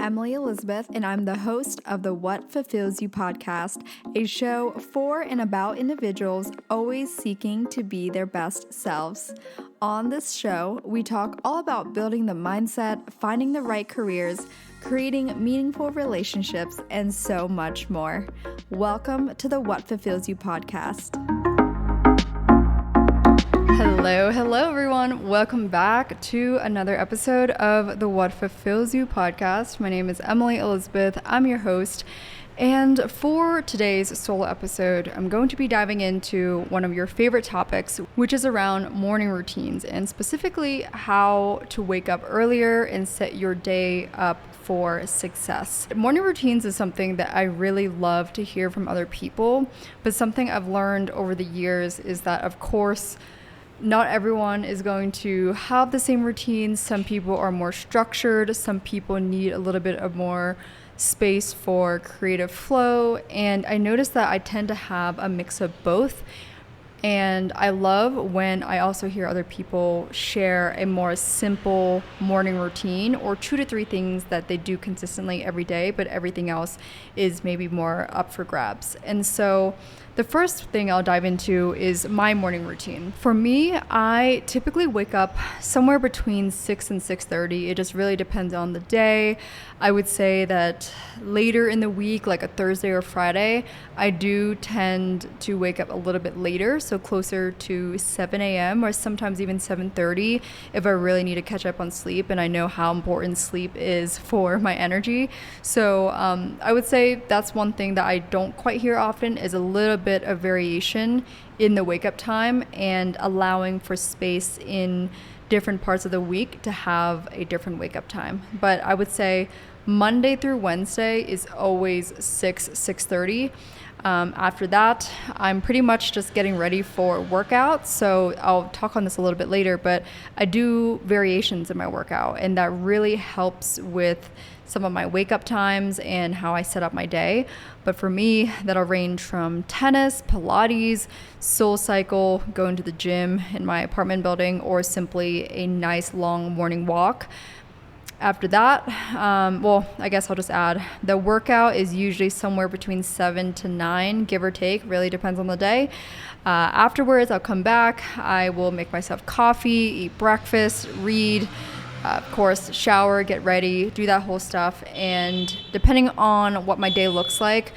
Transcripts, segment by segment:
Emily Elizabeth, and I'm the host of the What Fulfills You podcast, a show for and about individuals always seeking to be their best selves. On this show, we talk all about building the mindset, finding the right careers, creating meaningful relationships, and so much more. Welcome to the What Fulfills You podcast. Hello everyone. Welcome back to another episode of the What Fulfills You podcast. My name is Emily Elizabeth. I'm your host. And for today's solo episode, I'm going to be diving into one of your favorite topics, which is around morning routines and specifically how to wake up earlier and set your day up for success. Morning routines is something that I really love to hear from other people, but something I've learned over the years is that, of course, not everyone is going to have the same routines. Some people are more structured. Some people need a little bit of more space for creative flow. And I noticed that I tend to have a mix of both. And I love when I also hear other people share a more simple morning routine or 2 to 3 things that they do consistently every day, but everything else is maybe more up for grabs. And so the first thing I'll dive into is my morning routine. For me, I typically wake up somewhere between 6 and 6:30. It just really depends on the day. I would say that later in the week, like a Thursday or Friday, I do tend to wake up a little bit later, so closer to 7 a.m. or sometimes even 7:30 if I really need to catch up on sleep and I know how important sleep is for my energy. So I would say that's one thing that I don't quite hear often is a little bit of variation in the wake up time and allowing for space in different parts of the week to have a different wake up time. But I would say Monday through Wednesday is always 6:30. After that, I'm pretty much just getting ready for workout. So I'll talk on this a little bit later, but I do variations in my workout, and that really helps with some of my wake up times and how I set up my day. But for me, that'll range from tennis, Pilates, Soul Cycle, going to the gym in my apartment building, or simply a nice long morning walk. After that, I guess I'll just add the workout is usually somewhere between 7 to 9, give or take, really depends on the day. Afterwards, I'll come back. I will make myself coffee, eat breakfast, read, of course, shower, get ready, do that whole stuff. And depending on what my day looks like,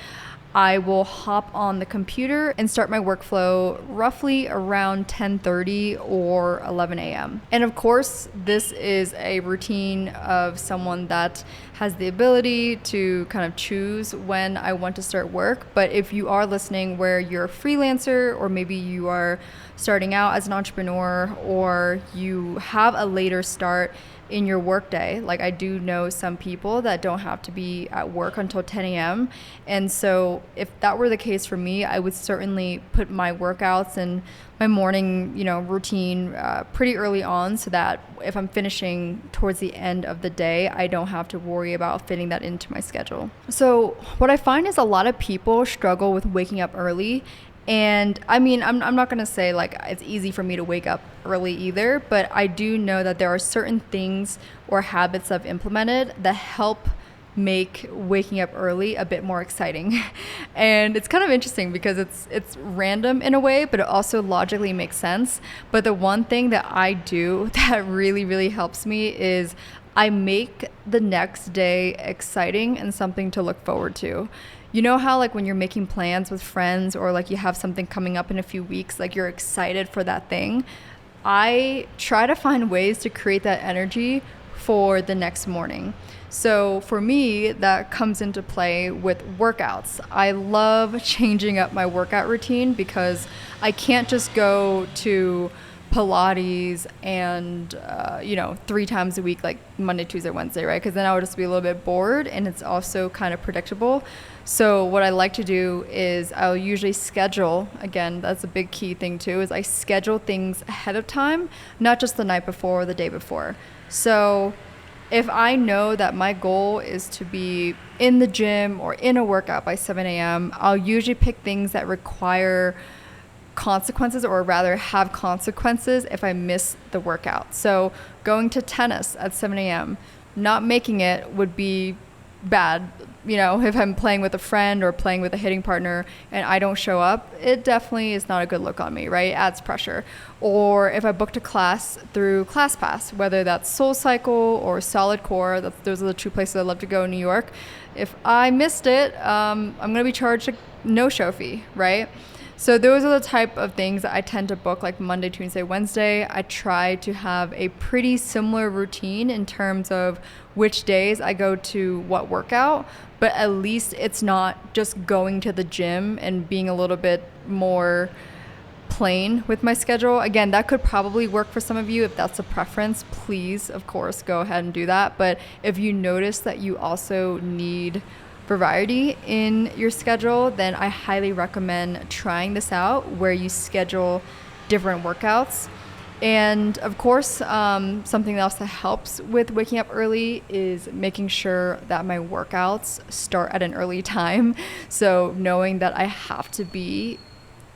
I will hop on the computer and start my workflow roughly around 10:30 or 11 a.m. And of course, this is a routine of someone that has the ability to kind of choose when I want to start work. But if you are listening where you're a freelancer, or maybe you are starting out as an entrepreneur, or you have a later start in your workday, like I do know some people that don't have to be at work until 10 a.m. And so if that were the case for me, I would certainly put my workouts and my morning, routine pretty early on, so that if I'm finishing towards the end of the day, I don't have to worry about fitting that into my schedule. So what I find is a lot of people struggle with waking up early. And I mean, I'm not going to say like it's easy for me to wake up early either, but I do know that there are certain things or habits I've implemented that help make waking up early a bit more exciting. And it's kind of interesting because it's random in a way, but it also logically makes sense. But the one thing that I do that really, really helps me is I make the next day exciting and something to look forward to. You know how like when you're making plans with friends, or like you have something coming up in a few weeks, like you're excited for that thing? I try to find ways to create that energy for the next morning. So for me, that comes into play with workouts. I love changing up my workout routine because I can't just go to Pilates and 3 times a week, like Monday, Tuesday, Wednesday, right? Because then I would just be a little bit bored, and it's also kind of predictable. So what I like to do is I'll usually schedule, again, that's a big key thing too, is I schedule things ahead of time, not just the night before or the day before. So if I know that my goal is to be in the gym or in a workout by 7 a.m., I'll usually pick things that require consequences, or rather have consequences if I miss the workout. So going to tennis at 7 a.m., not making it would be bad. If I'm playing with a friend or playing with a hitting partner and I don't show up, it definitely is not a good look on me, right? It adds pressure. Or if I booked a class through ClassPass, whether that's Soul Cycle or Solid Core, those are the two places I love to go in New York. If I missed it, I'm going to be charged a no-show fee, right? So those are the type of things that I tend to book, like Monday, Tuesday, Wednesday. I try to have a pretty similar routine in terms of which days I go to what workout, but at least it's not just going to the gym and being a little bit more plain with my schedule. Again, that could probably work for some of you. If that's a preference, please, of course, go ahead and do that. But if you notice that you also need variety in your schedule, then I highly recommend trying this out where you schedule different workouts. And of course, something else that helps with waking up early is making sure that my workouts start at an early time. So knowing that I have to be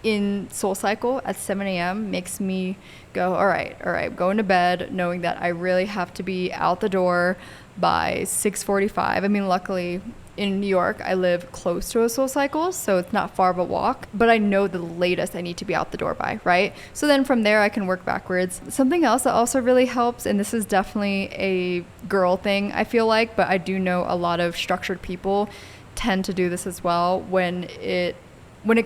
in Soul Cycle at 7 a.m. makes me go, all right, going to bed, knowing that I really have to be out the door by 6:45. I mean, luckily in New York, I live close to a Soul Cycle, so it's not far of a walk, but I know the latest I need to be out the door by, right? So then from there, I can work backwards. Something else that also really helps, and this is definitely a girl thing, I feel like, but I do know a lot of structured people tend to do this as well when it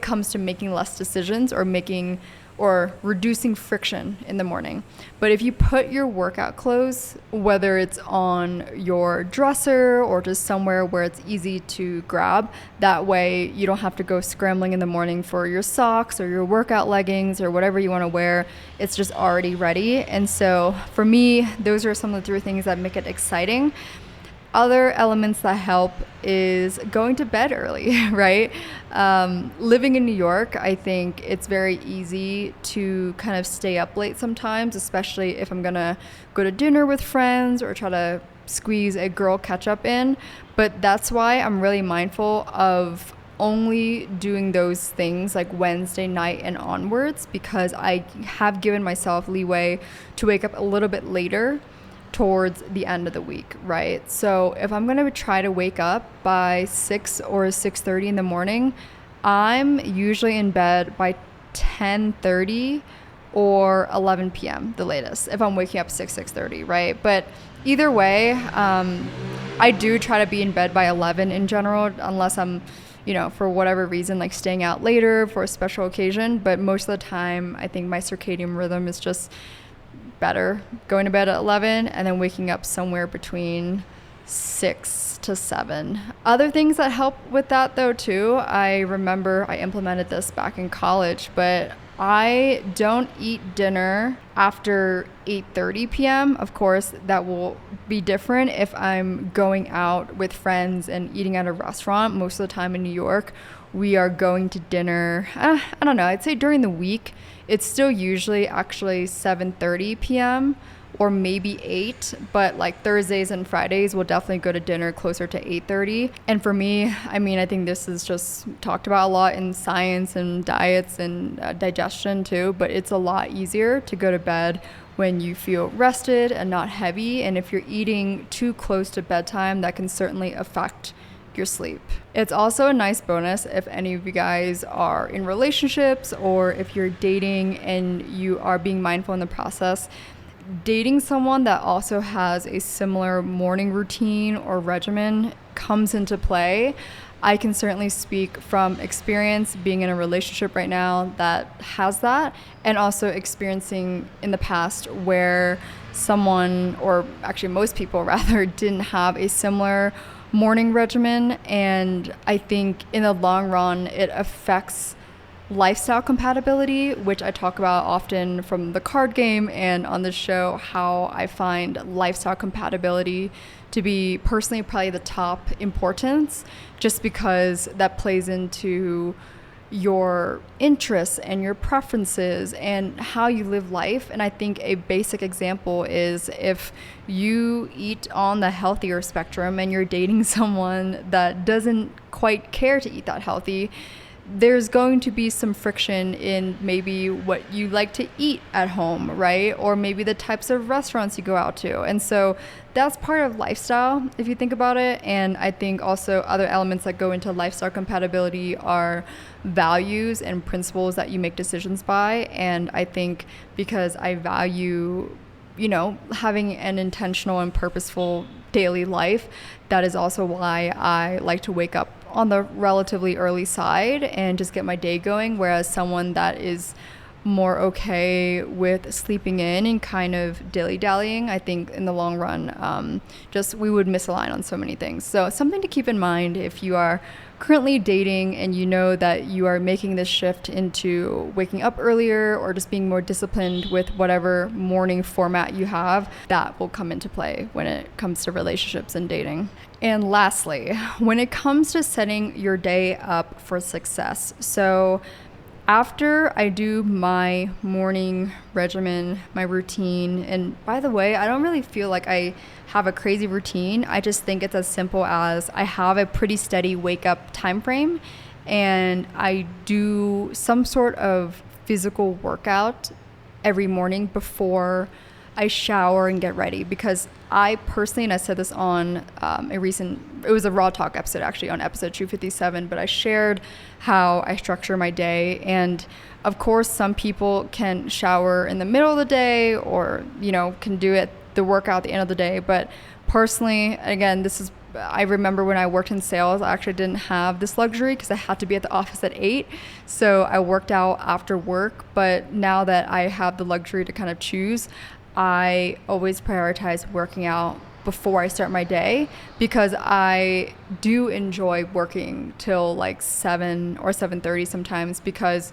comes to making less decisions or reducing friction in the morning. But if you put your workout clothes, whether it's on your dresser or just somewhere where it's easy to grab, that way you don't have to go scrambling in the morning for your socks or your workout leggings or whatever you want to wear. It's just already ready. And so for me, those are some of the three things that make it exciting. Other elements that help is going to bed early, right? Living in New York, I think it's very easy to kind of stay up late sometimes, especially if I'm gonna go to dinner with friends or try to squeeze a girl catch up in. But that's why I'm really mindful of only doing those things like Wednesday night and onwards, because I have given myself leeway to wake up a little bit later towards the end of the week, right? So if I'm going to try to wake up by 6 or 6:30 in the morning, I'm usually in bed by 10:30 or 11 p.m. the latest, if I'm waking up 6:30, right? But either way, I do try to be in bed by 11 in general, unless I'm, for whatever reason, like staying out later for a special occasion. But most of the time, I think my circadian rhythm is just better going to bed at 11 and then waking up somewhere between 6 to 7. Other things that help with that though too, I remember I implemented this back in college, but I don't eat dinner after 8:30 p.m. Of course, that will be different if I'm going out with friends and eating at a restaurant. Most of the time in New York, we are going to dinner, I don't know, I'd say during the week, it's still usually actually 7:30 p.m. or maybe 8, but like Thursdays and Fridays, we'll definitely go to dinner closer to 8:30. And for me, I think this is just talked about a lot in science and diets and digestion too, but it's a lot easier to go to bed when you feel rested and not heavy. And if you're eating too close to bedtime, that can certainly affect your sleep. It's also a nice bonus if any of you guys are in relationships or if you're dating and you are being mindful in the process. Dating someone that also has a similar morning routine or regimen comes into play. I can certainly speak from experience being in a relationship right now that has that, and also experiencing in the past where someone, or actually most people rather, didn't have a similar morning regimen. And I think in the long run, it affects lifestyle compatibility, which I talk about often from the card game and on the show, how I find lifestyle compatibility to be personally probably the top importance, just because that plays into your interests and your preferences and how you live life. And I think a basic example is if you eat on the healthier spectrum and you're dating someone that doesn't quite care to eat that healthy, there's going to be some friction in maybe what you like to eat at home, right? Or maybe the types of restaurants you go out to. And so that's part of lifestyle, if you think about it. And I think also other elements that go into lifestyle compatibility are values and principles that you make decisions by. And I think because I value, having an intentional and purposeful daily life, that is also why I like to wake up on the relatively early side and just get my day going, whereas someone that is more okay with sleeping in and kind of dilly-dallying, I think in the long run, we would misalign on so many things. So something to keep in mind if you are currently dating and you know that you are making this shift into waking up earlier or just being more disciplined with whatever morning format you have, that will come into play when it comes to relationships and dating. And lastly, when it comes to setting your day up for success, so after I do my morning regimen, my routine, and by the way, I don't really feel like I have a crazy routine. I just think it's as simple as I have a pretty steady wake up time frame and I do some sort of physical workout every morning before I shower and get ready, because I personally, and I said this on it was a Raw Talk episode actually, on episode 257, but I shared how I structure my day. And of course, some people can shower in the middle of the day or, can do the workout at the end of the day. But personally, again, I remember when I worked in sales, I actually didn't have this luxury because I had to be at the office at 8. So I worked out after work. But now that I have the luxury to kind of choose, I always prioritize working out before I start my day, because I do enjoy working till like 7 or 7:30 sometimes, because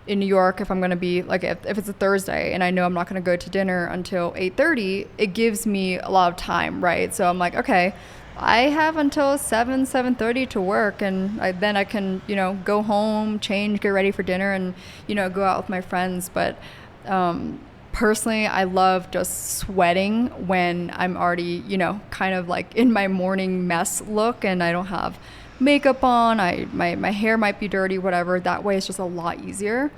in New York, if I'm going to be like, if it's a Thursday and I know I'm not going to go to dinner until 8:30, it gives me a lot of time, right? So I'm like, okay, I have until 7:30 to work, and then I can, go home, change, get ready for dinner, and, go out with my friends. But personally, I love just sweating when I'm already, kind of like in my morning mess look and I don't have makeup on. My hair might be dirty, whatever. That way it's just a lot easier.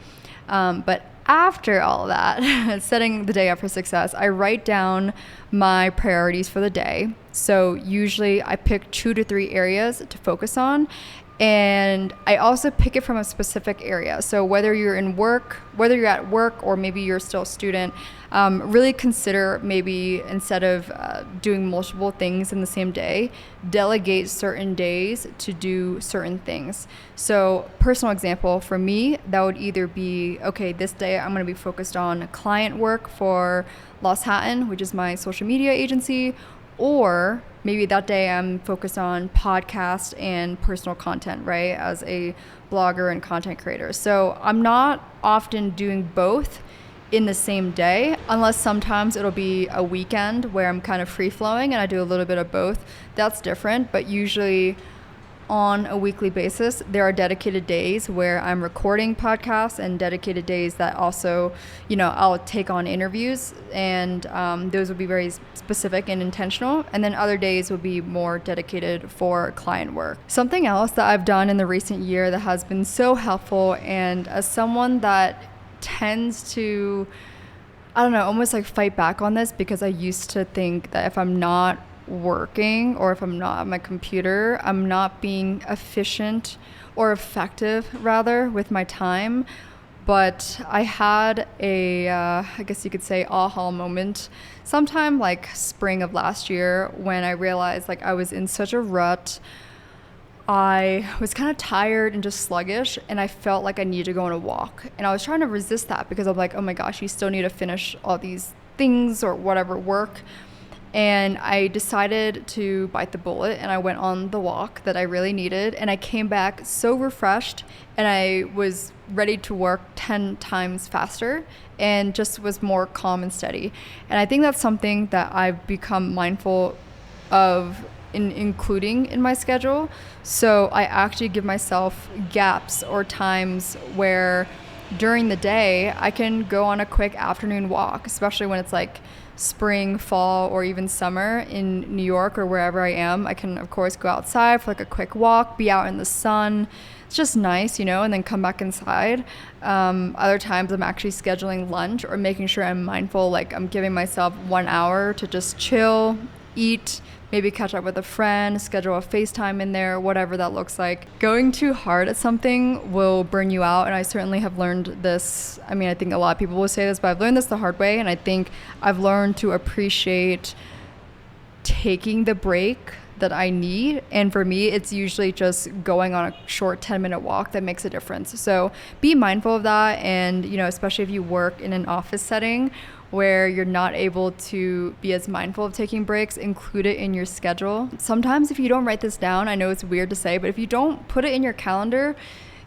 But after all of that, setting the day up for success, I write down my priorities for the day. So usually I pick 2 to 3 areas to focus on. And I also pick it from a specific area. So whether you're at work or maybe you're still a student, really consider maybe instead of doing multiple things in the same day, delegate certain days to do certain things. So personal example for me, that would either be, okay, this day I'm going to be focused on client work for Lost Hatton, which is my social media agency, or maybe that day I'm focused on podcast and personal content, right, as a blogger and content creator. So I'm not often doing both in the same day, unless sometimes it'll be a weekend where I'm kind of free-flowing and I do a little bit of both. That's different, but usually on a weekly basis, there are dedicated days where I'm recording podcasts and dedicated days that also, I'll take on interviews, and those will be very specific and intentional. And then other days will be more dedicated for client work. Something else that I've done in the recent year that has been so helpful, and as someone that tends to, almost like fight back on this, because I used to think that if I'm not working or if I'm not at my computer, I'm not being efficient or effective rather with my time. But I had I guess you could say, aha moment sometime like spring of last year, when I realized like I was in such a rut. I was kind of tired and just sluggish, and I felt like I needed to go on a walk. And I was trying to resist that because I'm like, oh my gosh, you still need to finish all these things or whatever work. And I decided to bite the bullet, and I went on the walk that I really needed. And I came back so refreshed, and I was ready to work 10 times faster and just was more calm and steady. And I think that's something that I've become mindful of including in my schedule. So I actually give myself gaps or times where during the day, I can go on a quick afternoon walk, especially when it's like spring, fall, or even summer in New York or wherever I am. I can, of course, go outside for like a quick walk, be out in the sun. It's just nice, you know, and then come back inside. Other times I'm actually scheduling lunch or making sure I'm mindful, like I'm giving myself 1 hour to just chill, eat, maybe catch up with a friend, schedule a FaceTime in there, whatever that looks like. Going too hard at something will burn you out, and I certainly have learned this. I mean, I think a lot of people will say this, but I've learned this the hard way, and I think I've learned to appreciate taking the break that I need. And for me, it's usually just going on a short 10-minute walk that makes a difference. So be mindful of that, and, you know, especially if you work in an office setting where you're not able to be as mindful of taking breaks, include it in your schedule. Sometimes if you don't write this down, I know it's weird to say, but if you don't put it in your calendar,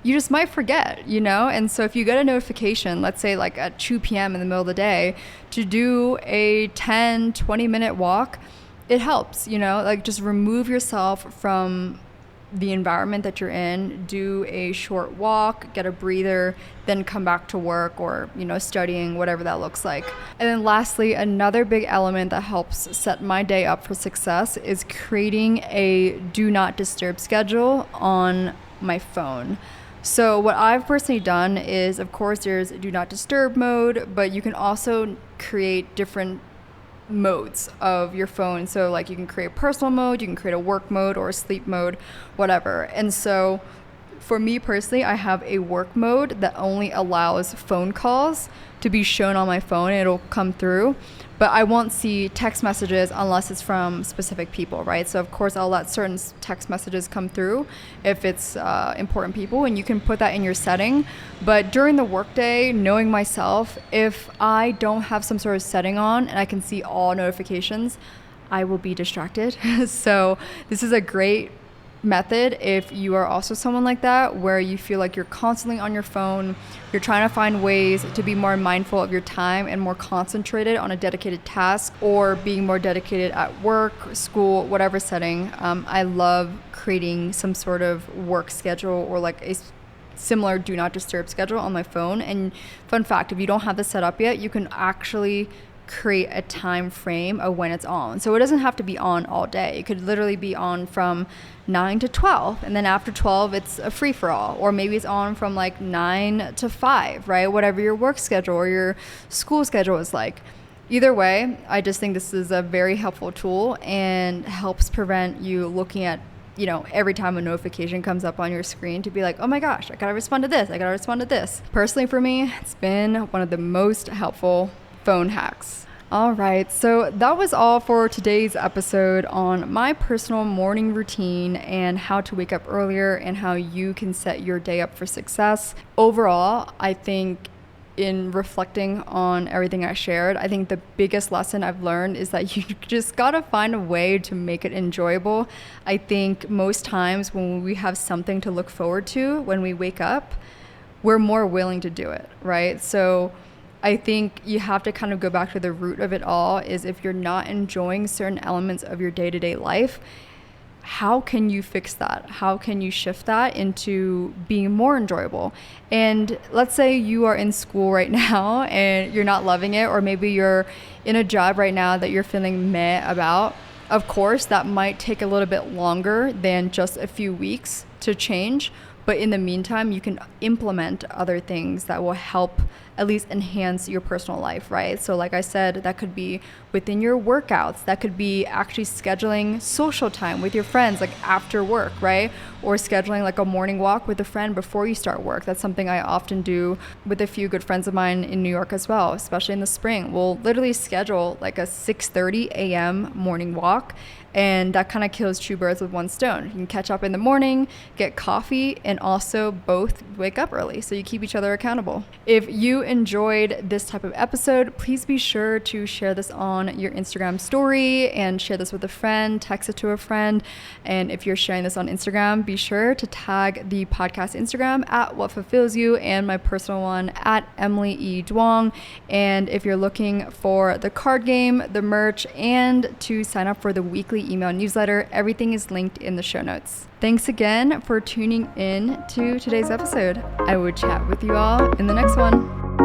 you just might forget, you know? And so if you get a notification, let's say like at 2 p.m. in the middle of the day, to do a 10, 20-minute walk, it helps, you know? Like, just remove yourself from the environment that you're in, do a short walk, get a breather, then come back to work or, you know, studying, whatever that looks like. And then lastly, another big element that helps set my day up for success is creating a do not disturb schedule on my phone. So what I've personally done is, of course, there's do not disturb mode, but you can also create different modes of your phone. So like you can create a personal mode, you can create a work mode or a sleep mode, whatever. And so for me personally, I have a work mode that only allows phone calls to be shown on my phone, and it'll come through, but I won't see text messages unless it's from specific people, right? So of course I'll let certain text messages come through if it's important people, and you can put that in your setting. But during the workday, knowing myself, if I don't have some sort of setting on and I can see all notifications, I will be distracted. So this is a great method if you are also someone like that, where you feel like you're constantly on your phone, you're trying to find ways to be more mindful of your time and more concentrated on a dedicated task, or being more dedicated at work, school, whatever setting. I love creating some sort of work schedule or like a similar do not disturb schedule on my phone. And fun fact, if you don't have this set up yet, you can actually create a time frame of when it's on. So it doesn't have to be on all day. It could literally be on from 9 to 12, and then after 12 it's a free-for-all, or maybe it's on from like 9 to 5, right? Whatever your work schedule or your school schedule is like. Either way, I just think this is a very helpful tool and helps prevent you looking at, you know, every time a notification comes up on your screen to be like, oh my gosh, I gotta respond to this, I gotta respond to this. Personally for me, it's been one of the most helpful phone hacks. All right, so that was all for today's episode on my personal morning routine and how to wake up earlier and how you can set your day up for success. Overall, I think in reflecting on everything I shared, I think the biggest lesson I've learned is that you just gotta find a way to make it enjoyable. I think most times when we have something to look forward to when we wake up, we're more willing to do it, right? So I think you have to kind of go back to the root of it all, is if you're not enjoying certain elements of your day-to-day life, how can you fix that? How can you shift that into being more enjoyable? And let's say you are in school right now and you're not loving it, or maybe you're in a job right now that you're feeling meh about. Of course, that might take a little bit longer than just a few weeks to change. But in the meantime, you can implement other things that will help at least enhance your personal life, right? So like I said, that could be within your workouts. That could be actually scheduling social time with your friends, like after work, right? Or scheduling like a morning walk with a friend before you start work. That's something I often do with a few good friends of mine in New York as well, especially in the spring. We'll literally schedule like a 6:30 a.m. morning walk, and that kind of kills two birds with one stone. You can catch up in the morning, get coffee, and also both wake up early, so you keep each other accountable. If you enjoyed this type of episode, please be sure to share this on your Instagram story and share this with a friend, text it to a friend. And if you're sharing this on Instagram, be sure to tag the podcast Instagram at What Fulfills You and my personal one at Emily E. Duong. And if you're looking for the card game, the merch, and to sign up for the weekly email newsletter, everything is linked in the show notes. Thanks again for tuning in to today's episode. I will chat with you all in the next one.